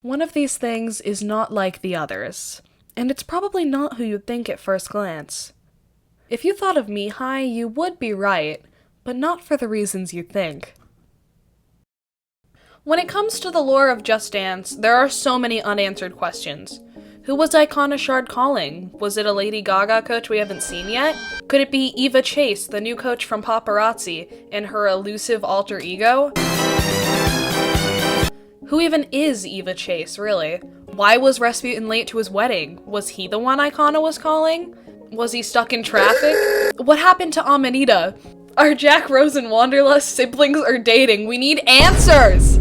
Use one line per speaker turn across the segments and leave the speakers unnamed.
One of these things is not like the others, and it's probably not who you'd think at first glance. If you thought of Mihaly, you would be right, but not for the reasons you'd think. When it comes to the lore of Just Dance, there are so many unanswered questions. Who was Shard calling? Was it a Lady Gaga coach we haven't seen yet? Could it be Eva Chase, the new coach from Paparazzi, and her elusive alter ego? Who even is Eva Chase, really? Why was Rasputin late to his wedding? Was he the one Icona was calling? Was he stuck in traffic? What happened to Amanita? Are Jack Rose and Wanderlust siblings or dating? We need answers!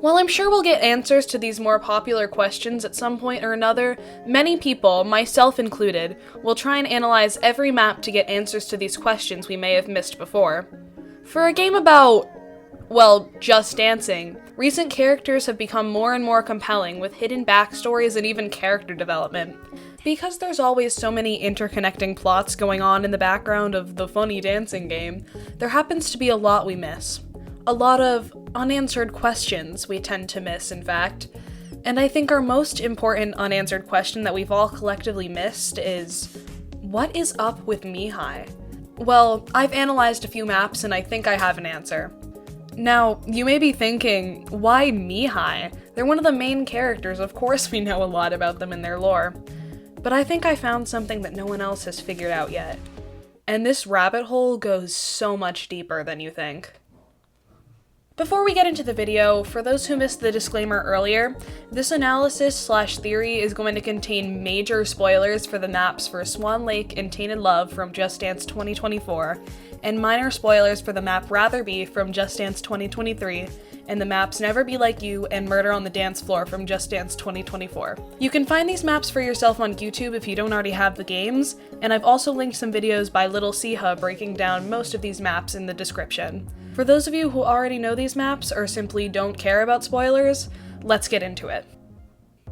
While I'm sure we'll get answers to these more popular questions at some point or another, many people, myself included, will try and analyze every map to get answers to these questions we may have missed before. For a game about, well, just dancing, recent characters have become more and more compelling with hidden backstories and even character development. Because there's always so many interconnecting plots going on in the background of the funny dancing game, there happens to be a lot we miss. A lot of unanswered questions we tend to miss, in fact. And I think our most important unanswered question that we've all collectively missed is, what is up with Mihaly? Well, I've analyzed a few maps and I think I have an answer. Now, you may be thinking, why Mihaly? They're one of the main characters, of course we know a lot about them and their lore. But I think I found something that no one else has figured out yet. And this rabbit hole goes so much deeper than you think. Before we get into the video, for those who missed the disclaimer earlier, this analysis/theory is going to contain major spoilers for the maps for Swan Lake and Tainted Love from Just Dance 2024, and minor spoilers for the map Rather Be from Just Dance 2023, and the maps Never Be Like You and Murder on the Dance Floor from Just Dance 2024. You can find these maps for yourself on YouTube if you don't already have the games, and I've also linked some videos by Little Siha breaking down most of these maps in the description. For those of you who already know these maps or simply don't care about spoilers, let's get into it.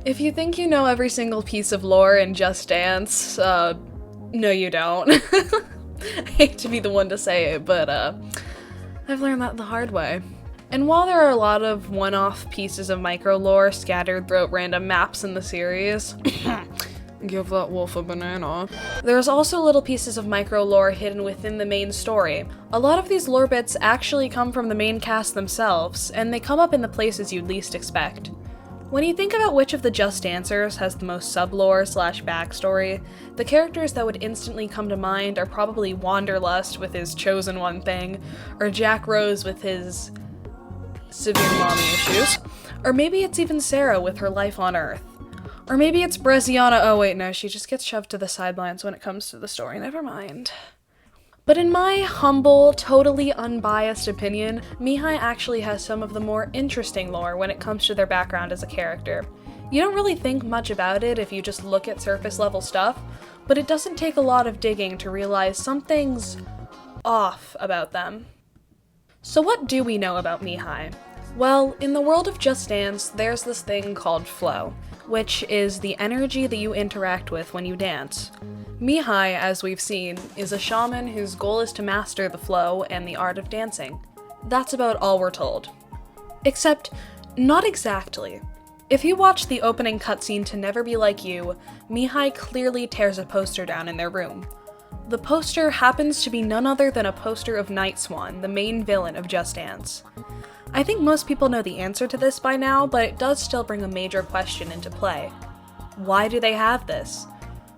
If you think you know every single piece of lore in Just Dance, no you don't. I hate to be the one to say it, but I've learned that the hard way. And while there are a lot of one-off pieces of micro-lore scattered throughout random maps in the series, give that wolf a banana, there's also little pieces of micro-lore hidden within the main story. A lot of these lore bits actually come from the main cast themselves, and they come up in the places you'd least expect. When you think about which of the Just Dancers has the most sub-lore/backstory, the characters that would instantly come to mind are probably Wanderlust with his chosen one thing, or Jack Rose with his severe mommy issues, or maybe it's even Sara with her life on Earth. Or maybe it's Breziana. Oh wait, no, she just gets shoved to the sidelines when it comes to the story, never mind. But in my humble, totally unbiased opinion, Mihaly actually has some of the more interesting lore when it comes to their background as a character. You don't really think much about it if you just look at surface level stuff, but it doesn't take a lot of digging to realize something's off about them. So what do we know about Mihaly? Well, in the world of Just Dance, there's this thing called flow, which is the energy that you interact with when you dance. Mihaly, as we've seen, is a shaman whose goal is to master the flow and the art of dancing. That's about all we're told. Except, not exactly. If you watch the opening cutscene to Never Be Like You, Mihaly clearly tears a poster down in their room. The poster happens to be none other than a poster of Night Swan, the main villain of Just Dance. I think most people know the answer to this by now, but it does still bring a major question into play. Why do they have this?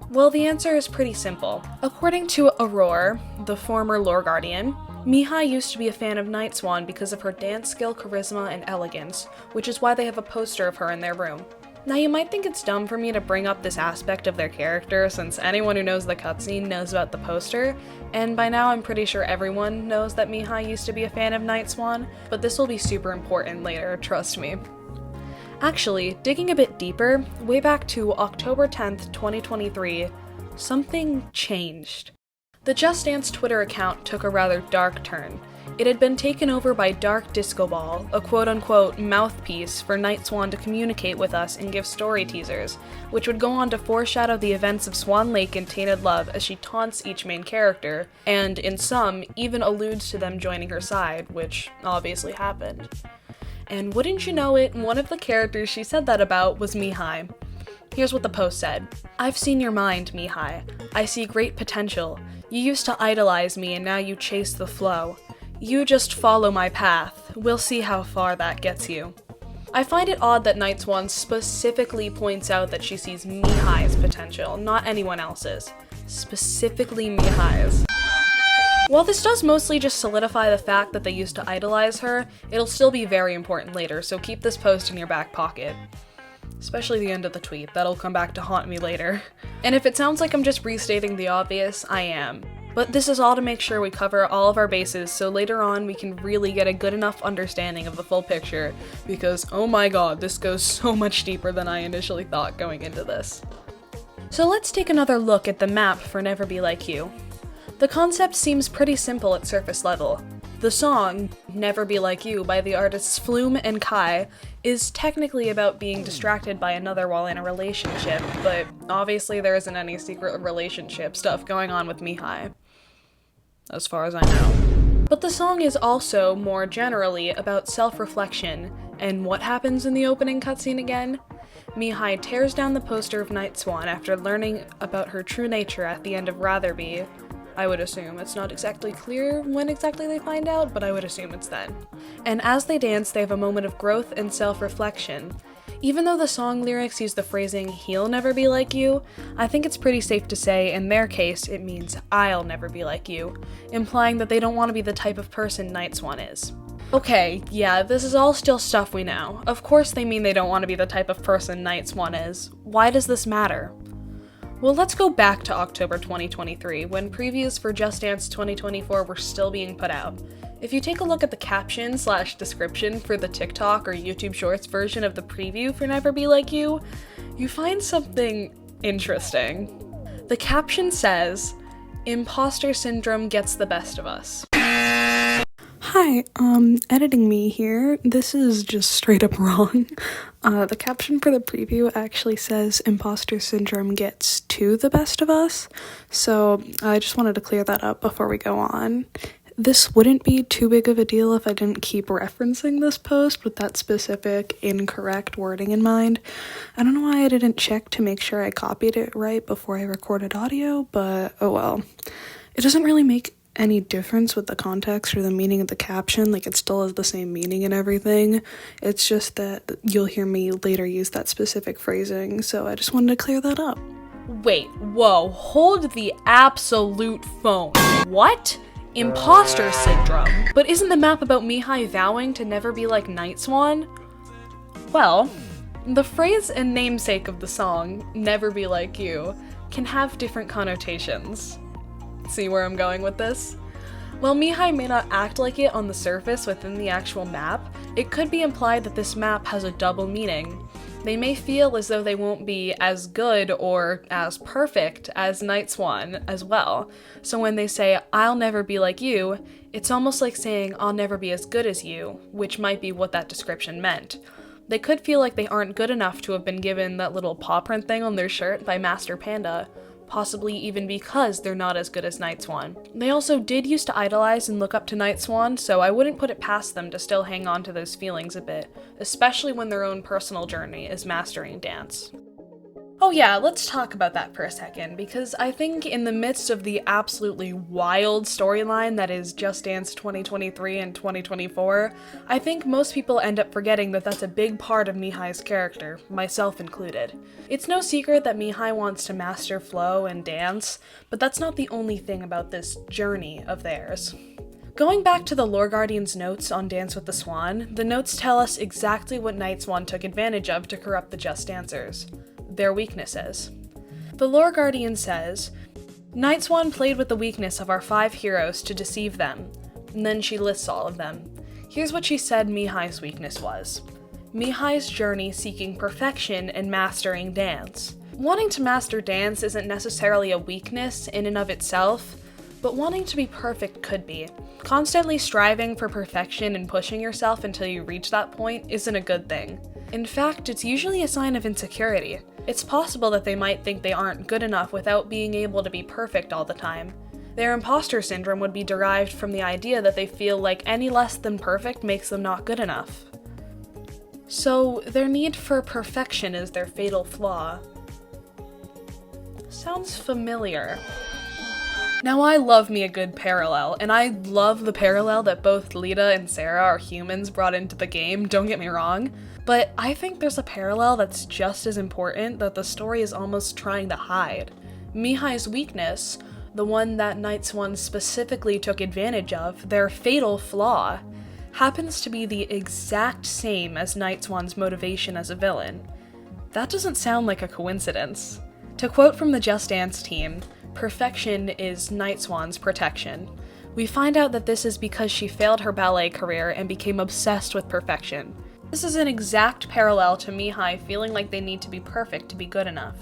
Well, the answer is pretty simple. According to Aurore, the former lore guardian, Mihaly used to be a fan of Night Swan because of her dance skill, charisma, and elegance, which is why they have a poster of her in their room. Now you might think it's dumb for me to bring up this aspect of their character since anyone who knows the cutscene knows about the poster, and by now I'm pretty sure everyone knows that Mihaly used to be a fan of Night Swan, but this will be super important later, trust me. Actually, digging a bit deeper, way back to October 10th, 2023, something changed. The Just Dance Twitter account took a rather dark turn. It had been taken over by Dark Disco Ball, a quote-unquote mouthpiece for Night Swan to communicate with us and give story teasers, which would go on to foreshadow the events of Swan Lake and Tainted Love as she taunts each main character, and in some, even alludes to them joining her side, which obviously happened. And wouldn't you know it, one of the characters she said that about was Mihaly. Here's what the post said. "I've seen your mind, Mihaly. I see great potential. You used to idolize me and now you chase the flow. You just follow my path. We'll see how far that gets you." I find it odd that Night Swan specifically points out that she sees Mihaly's potential, not anyone else's. Specifically Mihaly's. While this does mostly just solidify the fact that they used to idolize her, it'll still be very important later, so keep this post in your back pocket. Especially the end of the tweet, that'll come back to haunt me later. And if it sounds like I'm just restating the obvious, I am. But this is all to make sure we cover all of our bases so later on we can really get a good enough understanding of the full picture, because oh my god, this goes so much deeper than I initially thought going into this. So let's take another look at the map for Never Be Like You. The concept seems pretty simple at surface level. The song, Never Be Like You by the artists Flume and Kai, is technically about being distracted by another while in a relationship, but obviously there isn't any secret relationship stuff going on with Mihaly, as far as I know. But the song is also, more generally, about self-reflection, and what happens in the opening cutscene again? Mihaly tears down the poster of Night Swan after learning about her true nature at the end of Rather Be. I would assume. It's not exactly clear when exactly they find out, but I would assume it's then. And as they dance, they have a moment of growth and self-reflection. Even though the song lyrics use the phrasing, "he'll never be like you," I think it's pretty safe to say, in their case, it means "I'll never be like you," implying that they don't want to be the type of person Night Swan is. Okay, yeah, this is all still stuff we know. Of course they mean they don't want to be the type of person Night Swan is. Why does this matter? Well, let's go back to October 2023, when previews for Just Dance 2024 were still being put out. If you take a look at the caption/description for the TikTok or YouTube Shorts version of the preview for Never Be Like You, you find something interesting. The caption says, "Imposter syndrome gets the best of us." Hi, editing me here. This is just straight up wrong. The caption for the preview actually says imposter syndrome gets to the best of us, so I just wanted to clear that up before we go on. This wouldn't be too big of a deal if I didn't keep referencing this post with that specific incorrect wording in mind. I don't know why I didn't check to make sure I copied it right before I recorded audio, but oh well. It doesn't really make any difference with the context or the meaning of the caption, like it still has the same meaning and everything. It's just that you'll hear me later use that specific phrasing, so I just wanted to clear that up. Wait, whoa, hold the absolute phone. What? Imposter syndrome? But isn't the map about Mihaly vowing to never be like Night Swan? Well, the phrase and namesake of the song, Never Be Like You, can have different connotations. See where I'm going with this? While Mihaly may not act like it on the surface within the actual map, it could be implied that this map has a double meaning. They may feel as though they won't be as good or as perfect as Night Swan as well, so when they say, "I'll never be like you," it's almost like saying, "I'll never be as good as you," which might be what that description meant. They could feel like they aren't good enough to have been given that little paw print thing on their shirt by Master Panda, possibly even because they're not as good as Night Swan. They also did used to idolize and look up to Night Swan, so I wouldn't put it past them to still hang on to those feelings a bit, especially when their own personal journey is mastering dance. Oh yeah, let's talk about that for a second, because I think in the midst of the absolutely wild storyline that is Just Dance 2023 and 2024, I think most people end up forgetting that that's a big part of Mihaly's character, myself included. It's no secret that Mihaly wants to master flow and dance, but that's not the only thing about this journey of theirs. Going back to the Lore Guardian's notes on Dance with the Swan, the notes tell us exactly what Night Swan took advantage of to corrupt the Just Dancers. Their weaknesses. The Lore Guardian says, "Night Swan played with the weakness of our 5 heroes to deceive them," and then she lists all of them. Here's what she said Mihaly's weakness was. Mihaly's journey seeking perfection and mastering dance. Wanting to master dance isn't necessarily a weakness in and of itself, but wanting to be perfect could be. Constantly striving for perfection and pushing yourself until you reach that point isn't a good thing. In fact, it's usually a sign of insecurity. It's possible that they might think they aren't good enough without being able to be perfect all the time. Their imposter syndrome would be derived from the idea that they feel like any less than perfect makes them not good enough. So their need for perfection is their fatal flaw. Sounds familiar. Now I love me a good parallel, and I love the parallel that both Lita and Sara are humans brought into the game, don't get me wrong, but I think there's a parallel that's just as important that the story is almost trying to hide. Mihaly's weakness, the one that Night Swan specifically took advantage of, their fatal flaw, happens to be the exact same as Night Swan's motivation as a villain. That doesn't sound like a coincidence. To quote from the Just Dance team, perfection is Night Swan's protection. We find out that this is because she failed her ballet career and became obsessed with perfection. This is an exact parallel to Mihaly feeling like they need to be perfect to be good enough.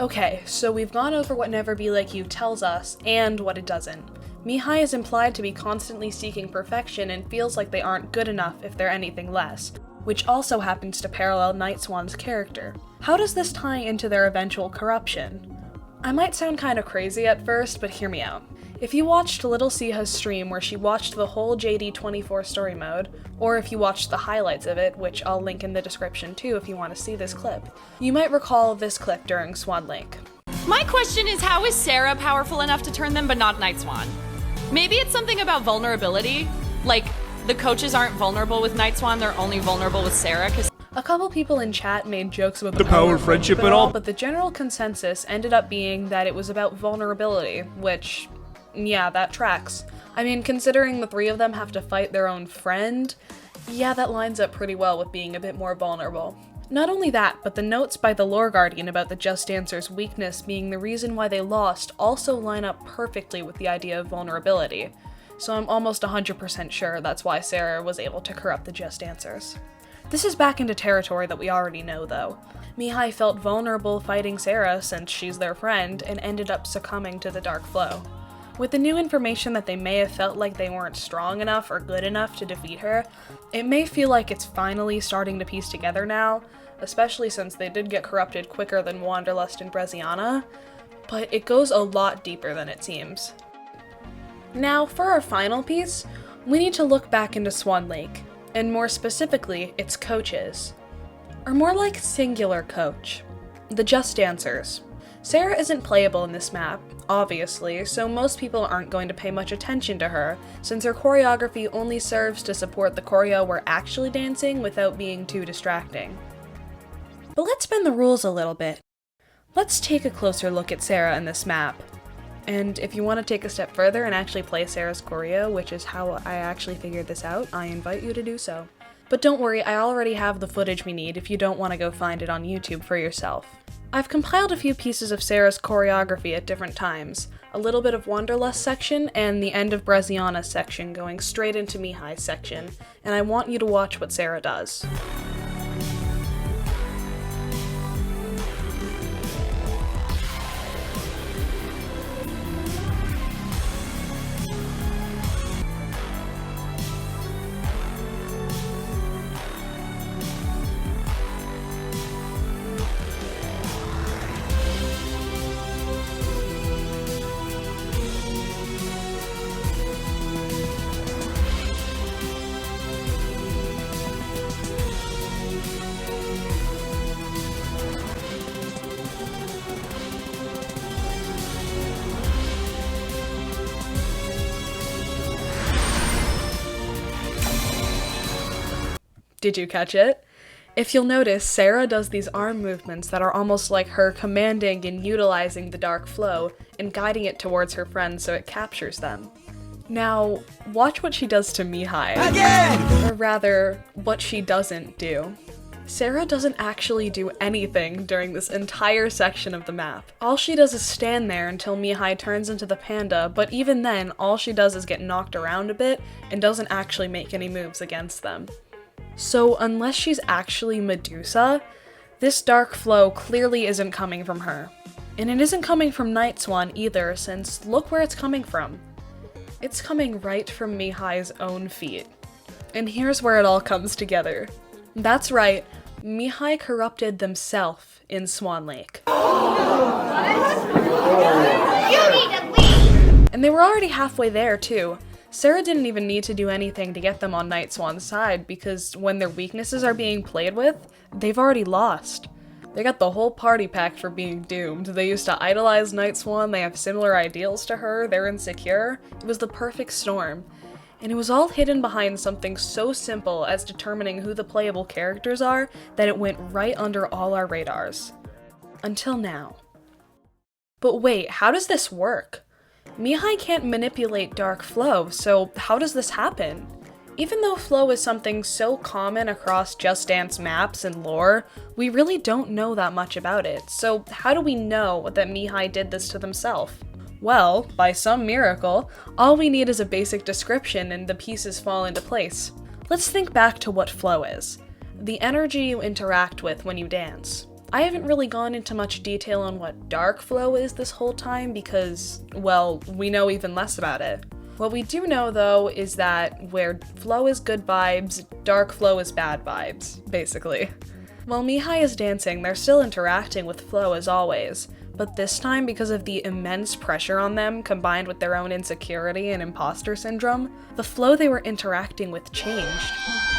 Okay, so we've gone over what Never Be Like You tells us, and what it doesn't. Mihaly is implied to be constantly seeking perfection and feels like they aren't good enough if they're anything less, which also happens to parallel Night Swan's character. How does this tie into their eventual corruption? I might sound kinda crazy at first, but hear me out. If you watched Little Siha's stream where she watched the whole JD24 story mode, or if you watched the highlights of it, which I'll link in the description too if you want to see this clip, you might recall this clip during Swan Lake.
My question is, how is Sara powerful enough to turn them but not Night Swan? Maybe it's something about vulnerability? Like, the coaches aren't vulnerable with Night Swan, they're only vulnerable with Sara, because
a couple people in chat made jokes about
the power of friendship and all,
but the general consensus ended up being that it was about vulnerability, which, yeah, that tracks. I mean, considering the three of them have to fight their own friend, yeah, that lines up pretty well with being a bit more vulnerable. Not only that, but the notes by the Lore Guardian about the Just Dancers' weakness being the reason why they lost also line up perfectly with the idea of vulnerability. So I'm almost 100% sure that's why Sara was able to corrupt the Just Dancers. This is back into territory that we already know, though. Mihaly felt vulnerable fighting Sara since she's their friend, and ended up succumbing to the Dark Flow. With the new information that they may have felt like they weren't strong enough or good enough to defeat her, it may feel like it's finally starting to piece together now, especially since they did get corrupted quicker than Wanderlust and Breziana, but it goes a lot deeper than it seems. Now, for our final piece, we need to look back into Swan Lake, and more specifically, its coaches. Or more like singular coach. The Just Dancers. Sara isn't playable in this map, obviously, so most people aren't going to pay much attention to her, since her choreography only serves to support the choreo we're actually dancing without being too distracting. But let's bend the rules a little bit. Let's take a closer look at Sara in this map. And if you want to take a step further and actually play Sara's choreo, which is how I actually figured this out, I invite you to do so. But don't worry, I already have the footage we need if you don't want to go find it on YouTube for yourself. I've compiled a few pieces of Sara's choreography at different times, a little bit of Wanderlust section, and the end of Breziana section going straight into Mihaly's section, and I want you to watch what Sara does. Did you catch it? If you'll notice, Sara does these arm movements that are almost like her commanding and utilizing the dark flow and guiding it towards her friends so it captures them. Now, watch what she does to Mihaly. Again! Or rather, what she doesn't do. Sara doesn't actually do anything during this entire section of the map. All she does is stand there until Mihaly turns into the panda, but even then, all she does is get knocked around a bit and doesn't actually make any moves against them. So unless she's actually Medusa, this dark flow clearly isn't coming from her. And it isn't coming from Night Swan either, since look where it's coming from. It's coming right from Mihaly's own feet. And here's where it all comes together. That's right, Mihaly corrupted themselves in Swan Lake.
You need to leave!
And they were already halfway there too, Sara didn't even need to do anything to get them on Night Swan's side, because when their weaknesses are being played with, they've already lost. They got the whole party packed for being doomed. They used to idolize Night Swan, they have similar ideals to her, they're insecure. It was the perfect storm. And it was all hidden behind something so simple as determining who the playable characters are that it went right under all our radars. Until now. But wait, how does this work? Mihaly can't manipulate dark flow, so how does this happen? Even though flow is something so common across Just Dance maps and lore, we really don't know that much about it, so how do we know that Mihaly did this to themselves? Well, by some miracle, all we need is a basic description and the pieces fall into place. Let's think back to what flow is. The energy you interact with when you dance. I haven't really gone into much detail on what dark flow is this whole time because, well, we know even less about it. What we do know, though, is that where flow is good vibes, dark flow is bad vibes, basically. While Mihaly is dancing, they're still interacting with flow as always, but this time, because of the immense pressure on them combined with their own insecurity and imposter syndrome, the flow they were interacting with changed.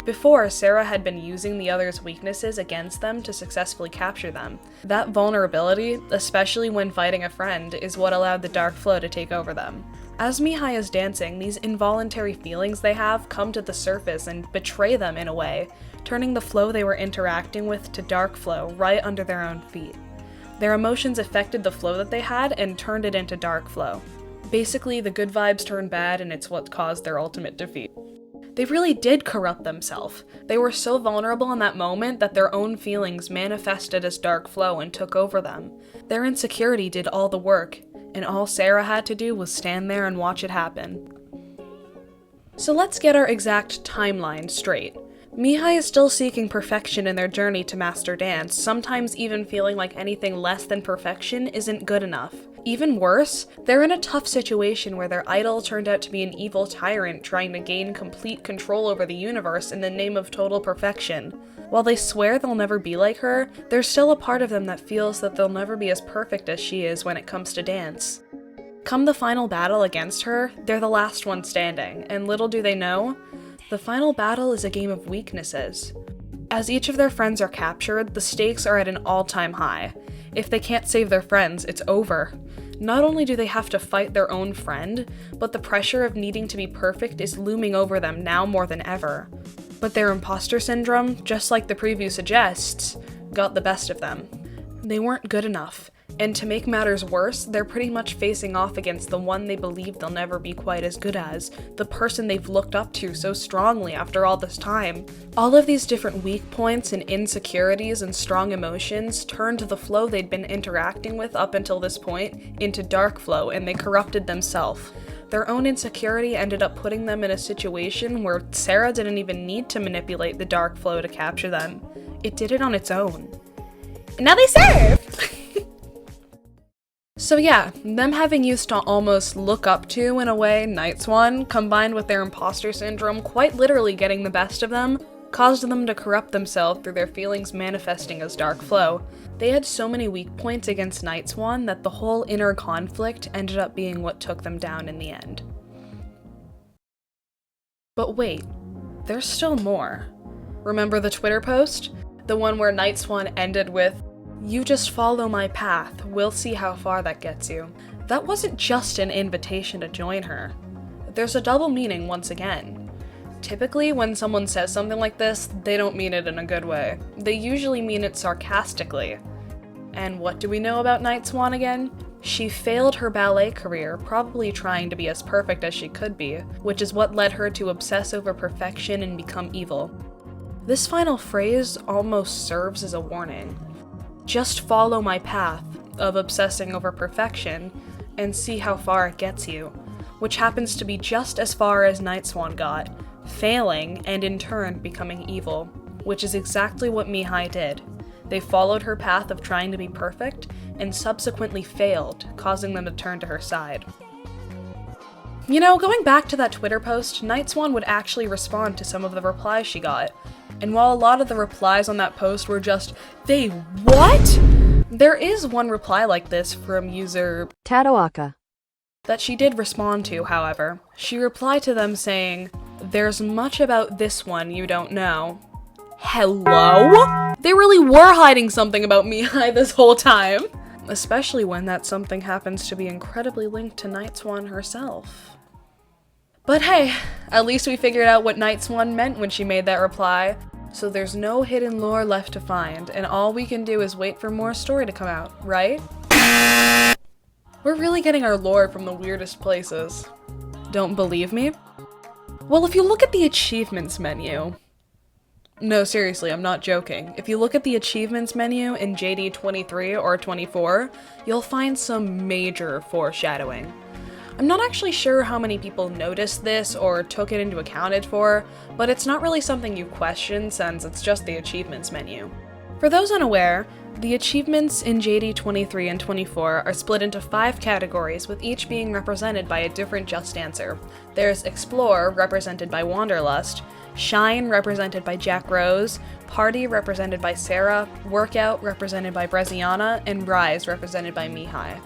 Before, Sara had been using the other's weaknesses against them to successfully capture them. That vulnerability, especially when fighting a friend, is what allowed the dark flow to take over them. As Mihaly is dancing, these involuntary feelings they have come to the surface and betray them in a way, turning the flow they were interacting with to dark flow right under their own feet. Their emotions affected the flow that they had and turned it into dark flow. Basically, the good vibes turned bad and it's what caused their ultimate defeat. They really did corrupt themselves. They were so vulnerable in that moment that their own feelings manifested as dark flow and took over them. Their insecurity did all the work, and all Sara had to do was stand there and watch it happen. So let's get our exact timeline straight. Mihaly is still seeking perfection in their journey to master dance, sometimes even feeling like anything less than perfection isn't good enough. Even worse, they're in a tough situation where their idol turned out to be an evil tyrant trying to gain complete control over the universe in the name of total perfection. While they swear they'll never be like her, there's still a part of them that feels that they'll never be as perfect as she is when it comes to dance. Come the final battle against her, they're the last one standing, and little do they know, the final battle is a game of weaknesses. As each of their friends are captured, the stakes are at an all-time high. If they can't save their friends, it's over. Not only do they have to fight their own friend, but the pressure of needing to be perfect is looming over them now more than ever. But their imposter syndrome, just like the preview suggests, got the best of them. They weren't good enough, and to make matters worse, they're pretty much facing off against the one they believe they'll never be quite as good as, the person they've looked up to so strongly after all this time. All of these different weak points and insecurities and strong emotions turned the flow they'd been interacting with up until this point into dark flow, and they corrupted themselves. Their own insecurity ended up putting them in a situation where Sara didn't even need to manipulate the dark flow to capture them. It did it on its own. And now they serve! So yeah, them having used to almost look up to, in a way, Night Swan, combined with their imposter syndrome quite literally getting the best of them, caused them to corrupt themselves through their feelings manifesting as dark flow. They had so many weak points against Night Swan that the whole inner conflict ended up being what took them down in the end. But wait, there's still more. Remember the Twitter post? The one where Night Swan ended with, "You just follow my path, we'll see how far that gets you." That wasn't just an invitation to join her. There's a double meaning once again. Typically, when someone says something like this, they don't mean it in a good way. They usually mean it sarcastically. And what do we know about Night Swan again? She failed her ballet career, probably trying to be as perfect as she could be, which is what led her to obsess over perfection and become evil. This final phrase almost serves as a warning. Just follow my path of obsessing over perfection and see how far it gets you, which happens to be just as far as Night Swan got, failing and in turn becoming evil, which is exactly what Mihaly did. They followed her path of trying to be perfect and subsequently failed, causing them to turn to her side. You know, going back to that Twitter post, Night Swan would actually respond to some of the replies she got. And while a lot of the replies on that post were just, "They what?" There is one reply like this from user
Tadawaka.
that she did respond to, however. She replied to them saying, "There's much about this one you don't know." Hello? They really were hiding something about Mihaly this whole time. Especially when that something happens to be incredibly linked to Night Swan herself. But hey, at least we figured out what Night Swan meant when she made that reply. So there's no hidden lore left to find, and all we can do is wait for more story to come out, right? We're really getting our lore from the weirdest places. Don't believe me? Well, if you look at the achievements menu... No, seriously, I'm not joking. If you look at the achievements menu in JD 23 or 24, you'll find some major foreshadowing. I'm not actually sure how many people noticed this or took it into account for, but it's not really something you question since it's just the achievements menu. For those unaware, the achievements in JD 23 and 24 are split into 5 categories, with each being represented by a different Just Answer. There's Explore, represented by Wanderlust, Shine, represented by Jack Rose, Party, represented by Sara, Workout, represented by Breziana, and Rise, represented by Mihaly.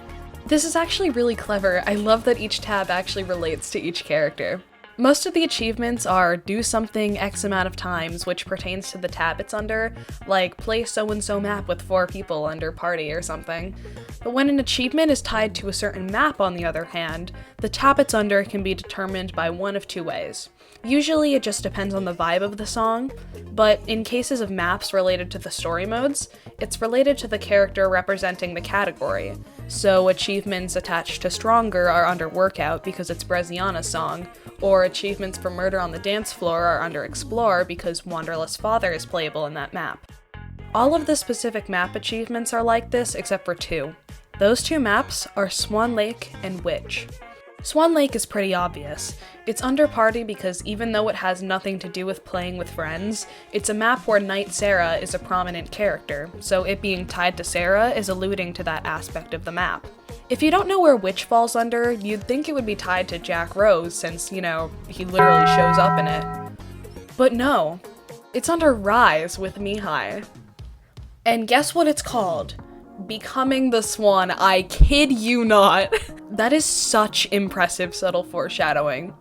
This is actually really clever. I love that each tab actually relates to each character. Most of the achievements are do something X amount of times, which pertains to the tab it's under, like play so-and-so map with 4 people under Party or something. But when an achievement is tied to a certain map, on the other hand, the tab it's under can be determined by one of 2 ways. Usually it just depends on the vibe of the song, but in cases of maps related to the story modes, it's related to the character representing the category. So achievements attached to Stronger are under Workout because it's Breziana's song, or achievements for Murder on the Dance Floor are under Explore because Wanderlust Father is playable in that map. All of the specific map achievements are like this except for 2. Those 2 maps are Swan Lake and Witch. Swan Lake is pretty obvious. It's under Party because even though it has nothing to do with playing with friends, it's a map where Knight Sara is a prominent character, so it being tied to Sara is alluding to that aspect of the map. If you don't know where Witch falls under, you'd think it would be tied to Jack Rose since, you know, he literally shows up in it. But no, it's under Rise with Mihaly. And guess what it's called? Becoming the Swan. I kid you not. That is such impressive subtle foreshadowing.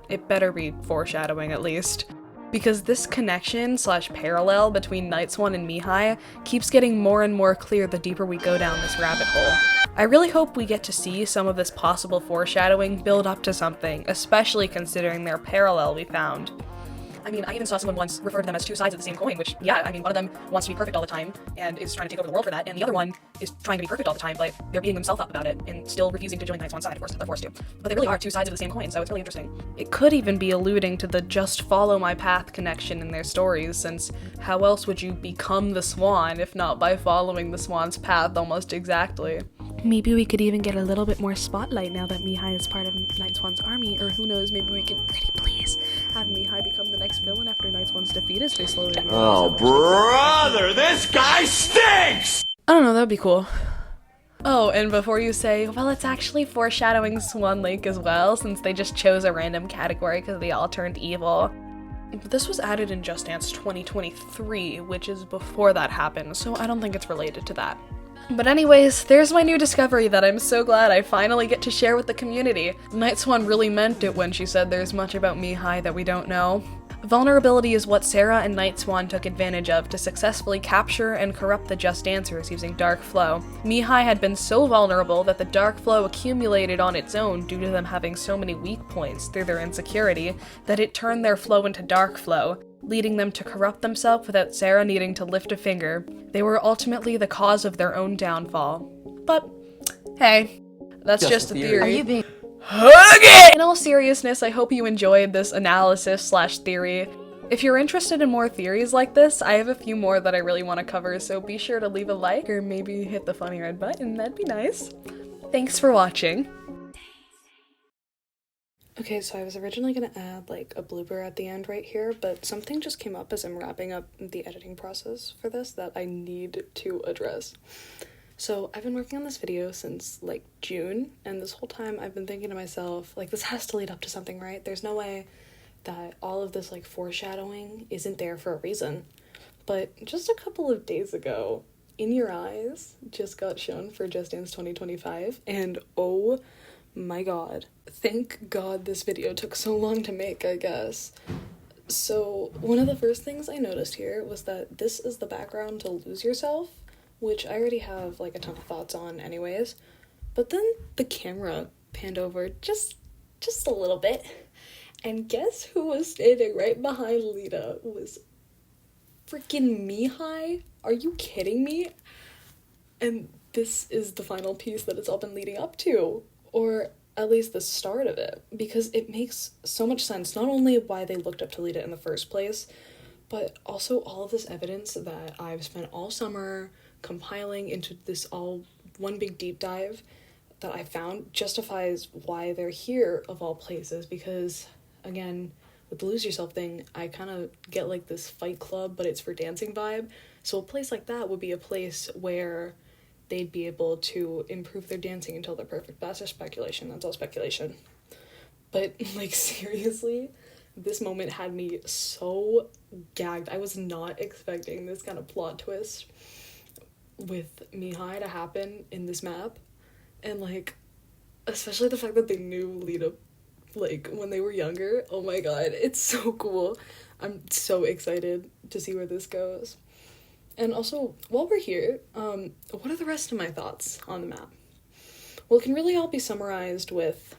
It better be foreshadowing at least. Because this connection / parallel between Night Swan and Mihaly keeps getting more and more clear the deeper we go down this rabbit hole. I really hope we get to see some of this possible foreshadowing build up to something, especially considering their parallel we found. I mean, I even saw someone once refer to them as 2 sides of the same coin, which, yeah, I mean, one of them wants to be perfect all the time and is trying to take over the world for that, and the other one is trying to be perfect all the time, but they're beating themselves up about it and still refusing to join Night Swan's side, of course, they're forced to. But they really are 2 sides of the same coin, so it's really interesting. It could even be alluding to the just follow my path connection in their stories, since how else would you become the Swan if not by following the Swan's path almost exactly? Maybe we could even get a little bit more spotlight now that Mihaly is part of Night Swan's army, or who knows, maybe we could pretty please have Mihaly become the next villain after Night Swan's defeat as they slowly...
Oh, brother, this guy stinks!
I don't know, that'd be cool. Oh, and before you say, well, it's actually foreshadowing Swan Lake as well, since they just chose a random category because they all turned evil. But this was added in Just Dance 2023, which is before that happened, so I don't think it's related to that. But anyways, there's my new discovery that I'm so glad I finally get to share with the community. Night Swan really meant it when she said there's much about Mihaly that we don't know. Vulnerability is what Sara and Night Swan took advantage of to successfully capture and corrupt the Just Dancers using Dark Flow. Mihaly had been so vulnerable that the Dark Flow accumulated on its own due to them having so many weak points through their insecurity that it turned their flow into Dark Flow, leading them to corrupt themselves without Sara needing to lift a finger. They were ultimately the cause of their own downfall. But, hey, that's just a theory.
Are you being...
In all seriousness, I hope you enjoyed this analysis / theory. If you're interested in more theories like this, I have a few more that I really want to cover, so be sure to leave a like or maybe hit the funny red button, that'd be nice. Thanks for watching. Okay, so I was originally gonna add like a blooper at the end right here, but something just came up as I'm wrapping up the editing process for this that I need to address. So I've been working on this video since like June, and this whole time I've been thinking to myself, like, this has to lead up to something, right? There's no way that all of this like foreshadowing isn't there for a reason. But just a couple of days ago, In Your Eyes just got shown for Just Dance 2025, and oh My god. Thank god this video took so long to make, I guess. So, one of the first things I noticed here was that this is the background to Lose Yourself, which I already have, like, a ton of thoughts on anyways. But then the camera panned over just a little bit, and guess who was standing right behind Lita? It was freaking Mihaly. Are you kidding me? And this is the final piece that it's all been leading up to, or at least the start of it, because it makes so much sense, not only why they looked up to Lita in the first place, but also all of this evidence that I've spent all summer compiling into this all one big deep dive that I found justifies why they're here of all places, because, again, with the Lose Yourself thing, I kind of get, like, this Fight Club, but it's for dancing vibe, so a place like that would be a place where they'd be able to improve their dancing until they're perfect. That's just speculation. That's all speculation. But, like, seriously, this moment had me so gagged. I was not expecting this kind of plot twist with Mihaly to happen in this map. And, like, especially the fact that they knew Lita, like, when they were younger. Oh my god, it's so cool. I'm so excited to see where this goes. And also, while we're here, what are the rest of my thoughts on the map? Well, it can really all be summarized with